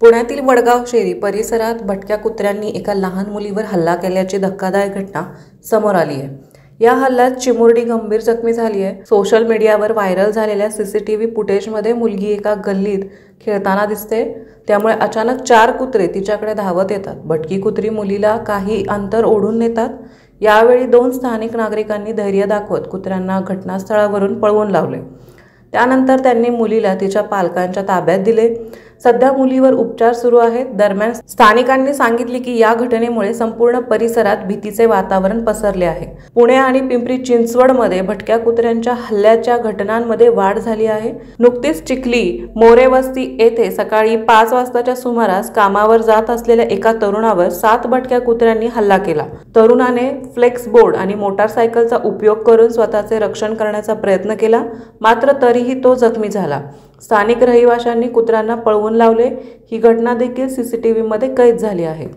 पुण्यातील वडगाव शेरी परिसरात भटक्या कुत्र्यांनी एका लहान मुलीवर हल्ला केल्याची धक्कादायक घटना समोर आली आहे। या हल्ल्यात चिमुरडी गंभीर जखमी झाली आहे। सोशल मीडियावर व्हायरल झालेल्या सीसीटीव्ही फुटेजमध्ये मुलगी एका गल्लीत खेळताना दिसते। त्यामुळे अचानक 4 कुत्रे तिच्याकडे धावत येतात। भटकी कुत्री मुलीला काही अंतर ओढून नेतात। यावेळी 2 स्थानिक नागरिकांनी धैर्य दाखवत कुत्र्यांना घटनास्थळावरून पळवून लावले। त्यानंतर त्यांनी मुलीला तिच्या पालकांच्या ताब्यात दिले। सध्या मुलीवर उपचार सुरू आहेत। दरम्यान स्थानिकांनी सांगितले की या घटनेमुळे संपूर्ण परिसरात भीतीचे वातावरण पसरले आहे। पुणे आणि पिंपरी चिंचवडमध्ये भटक्या कुत्र्यांच्या हल्ल्याच्या घटनांमध्ये वाढ झाली आहे। नुकतीच चिखली मोरेवस्ती येथे सकाळी 5 वाजताच्या सुमारास कामावर जात असलेल्या एका तरुणावर 7 भटक्या कुत्र्यांनी हल्ला केला। तरुणाने फ्लेक्स बोर्ड आणि मोटारसायकलचा उपयोग करून स्वतःचे रक्षण करण्याचा प्रयत्न केला, मात्र तरीही तो जखमी झाला। स्थानिक रहिवाशांनी कुत्र्यांना पळवून लावले। ही घटना देखील सीसीटीव्हीमध्ये कैद झाली आहे।